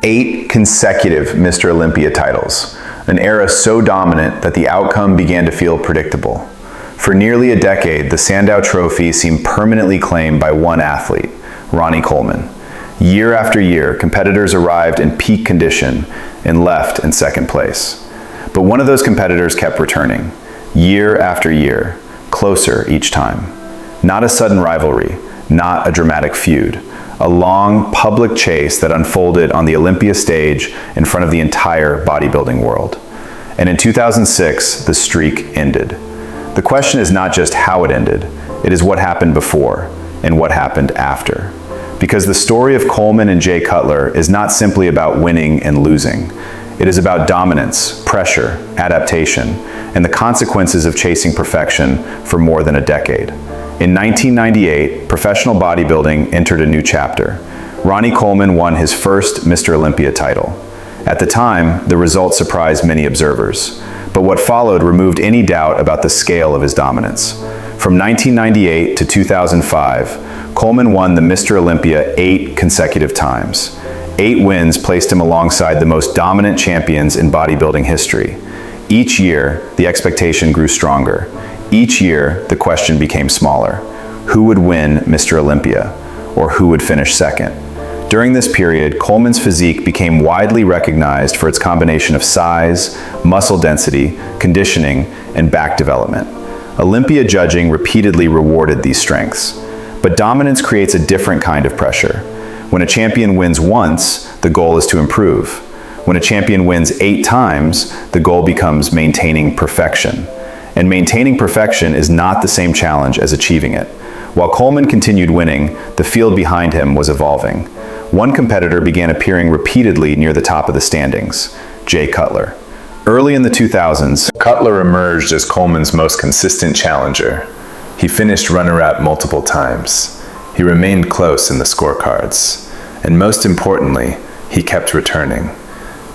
8 consecutive Mr. Olympia titles, an era so dominant that the outcome began to feel predictable. For nearly a decade, the Sandow Trophy seemed permanently claimed by one athlete, Ronnie Coleman. Year after year, competitors arrived in peak condition and left in second place. But one of those competitors kept returning, year after year, closer each time. Not a sudden rivalry, not a dramatic feud, a long, public chase that unfolded on the Olympia stage in front of the entire bodybuilding world. And in 2006, the streak ended. The question is not just how it ended, it is what happened before and what happened after. Because the story of Coleman and Jay Cutler is not simply about winning and losing. It is about dominance, pressure, adaptation, and the consequences of chasing perfection for more than a decade. In 1998, professional bodybuilding entered a new chapter. Ronnie Coleman won his first Mr. Olympia title. At the time, the result surprised many observers, but what followed removed any doubt about the scale of his dominance. From 1998 to 2005, Coleman won the Mr. Olympia 8 consecutive times. 8 wins placed him alongside the most dominant champions in bodybuilding history. Each year, the expectation grew stronger. Each year, the question became smaller. Who would win Mr. Olympia? Or who would finish second? During this period, Coleman's physique became widely recognized for its combination of size, muscle density, conditioning, and back development. Olympia judging repeatedly rewarded these strengths. But dominance creates a different kind of pressure. When a champion wins once, the goal is to improve. When a champion wins 8 times, the goal becomes maintaining perfection. And maintaining perfection is not the same challenge as achieving it. While Coleman continued winning, the field behind him was evolving. One competitor began appearing repeatedly near the top of the standings, Jay Cutler. Early in the 2000s, Cutler emerged as Coleman's most consistent challenger. He finished runner-up multiple times. He remained close in the scorecards. And most importantly, he kept returning.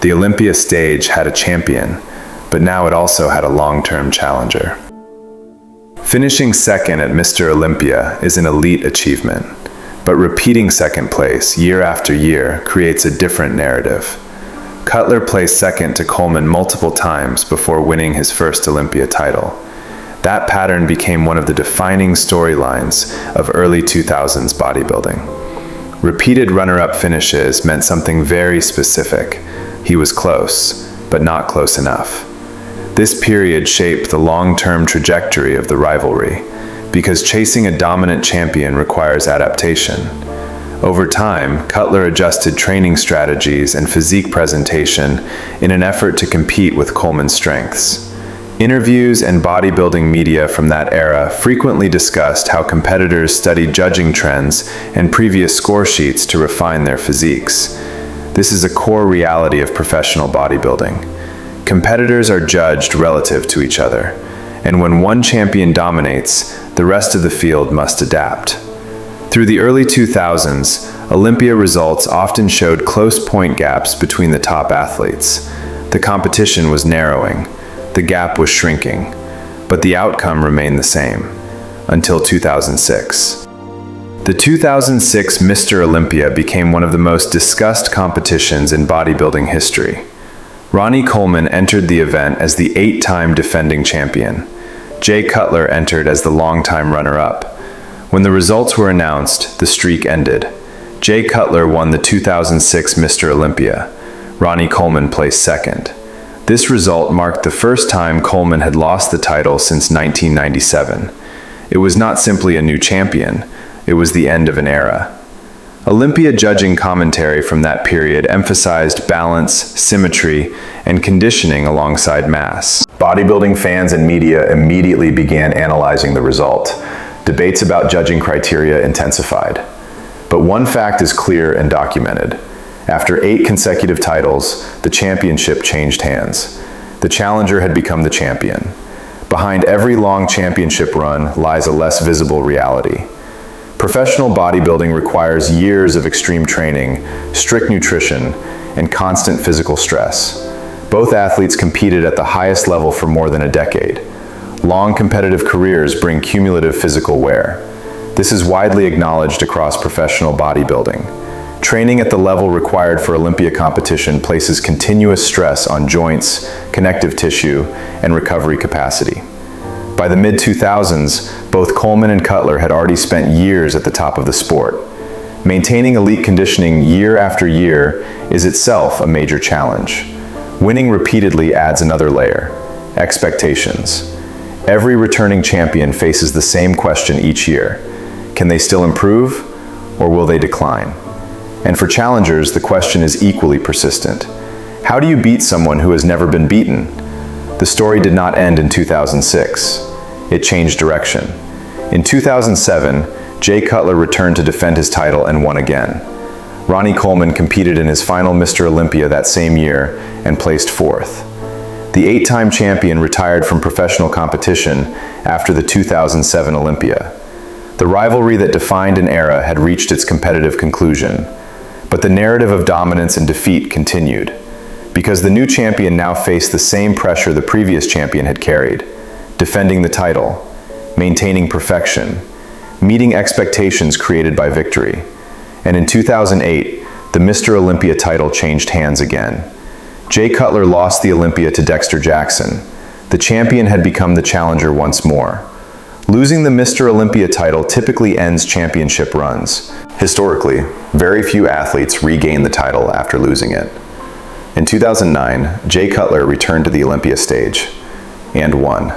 The Olympia stage had a champion, but now it also had a long-term challenger. Finishing second at Mr. Olympia is an elite achievement, but repeating second place year after year creates a different narrative. Cutler placed second to Coleman multiple times before winning his first Olympia title. That pattern became one of the defining storylines of early 2000s bodybuilding. Repeated runner-up finishes meant something very specific. He was close, but not close enough. This period shaped the long-term trajectory of the rivalry, because chasing a dominant champion requires adaptation. Over time, Cutler adjusted training strategies and physique presentation in an effort to compete with Coleman's strengths. Interviews and bodybuilding media from that era frequently discussed how competitors studied judging trends and previous score sheets to refine their physiques. This is a core reality of professional bodybuilding. Competitors are judged relative to each other, and when one champion dominates, the rest of the field must adapt. Through the early 2000s, Olympia results often showed close point gaps between the top athletes. The competition was narrowing, the gap was shrinking, but the outcome remained the same, until 2006. The 2006 Mr. Olympia became one of the most discussed competitions in bodybuilding history. Ronnie Coleman entered the event as the 8-time defending champion. Jay Cutler entered as the longtime runner-up. When the results were announced, the streak ended. Jay Cutler won the 2006 Mr. Olympia. Ronnie Coleman placed second. This result marked the first time Coleman had lost the title since 1997. It was not simply a new champion, it was the end of an era. Olympia judging commentary from that period emphasized balance, symmetry, and conditioning alongside mass. Bodybuilding fans and media immediately began analyzing the result. Debates about judging criteria intensified. But one fact is clear and documented. After 8 consecutive titles, the championship changed hands. The challenger had become the champion. Behind every long championship run lies a less visible reality. Professional bodybuilding requires years of extreme training, strict nutrition, and constant physical stress. Both athletes competed at the highest level for more than a decade. Long competitive careers bring cumulative physical wear. This is widely acknowledged across professional bodybuilding. Training at the level required for Olympia competition places continuous stress on joints, connective tissue, and recovery capacity. By the mid-2000s, both Coleman and Cutler had already spent years at the top of the sport. Maintaining elite conditioning year after year is itself a major challenge. Winning repeatedly adds another layer: expectations. Every returning champion faces the same question each year: can they still improve, or will they decline? And for challengers, the question is equally persistent. How do you beat someone who has never been beaten? The story did not end in 2006. It changed direction. In 2007, Jay Cutler returned to defend his title and won again. Ronnie Coleman competed in his final Mr. Olympia that same year and placed fourth. The 8-time champion retired from professional competition after the 2007 Olympia. The rivalry that defined an era had reached its competitive conclusion, but the narrative of dominance and defeat continued, because the new champion now faced the same pressure the previous champion had carried: defending the title, maintaining perfection, meeting expectations created by victory. And in 2008, the Mr. Olympia title changed hands again. Jay Cutler lost the Olympia to Dexter Jackson. The champion had become the challenger once more. Losing the Mr. Olympia title typically ends championship runs. Historically, very few athletes regain the title after losing it. In 2009, Jay Cutler returned to the Olympia stage and won.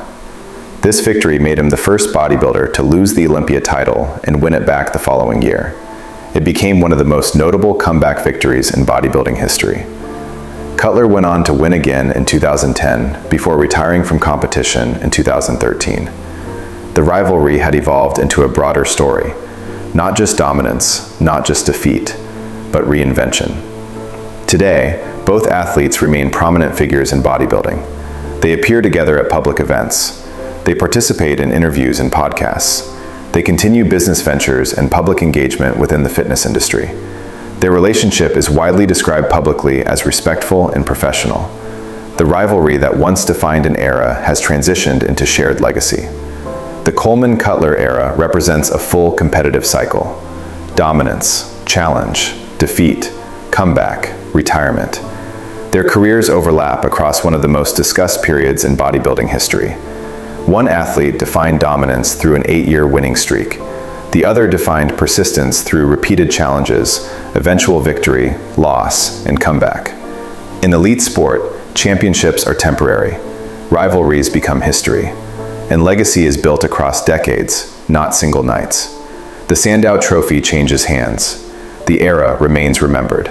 This victory made him the first bodybuilder to lose the Olympia title and win it back the following year. It became one of the most notable comeback victories in bodybuilding history. Cutler went on to win again in 2010 before retiring from competition in 2013. The rivalry had evolved into a broader story: not just dominance, not just defeat, but reinvention. Today, both athletes remain prominent figures in bodybuilding. They appear together at public events. They participate in interviews and podcasts. They continue business ventures and public engagement within the fitness industry. Their relationship is widely described publicly as respectful and professional. The rivalry that once defined an era has transitioned into shared legacy. The Coleman-Cutler era represents a full competitive cycle: dominance, challenge, defeat, comeback, retirement. Their careers overlap across one of the most discussed periods in bodybuilding history. One athlete defined dominance through an 8-year winning streak. The other defined persistence through repeated challenges, eventual victory, loss, and comeback. In elite sport, championships are temporary. Rivalries become history. And legacy is built across decades, not single nights. The Sandow Trophy changes hands. The era remains remembered.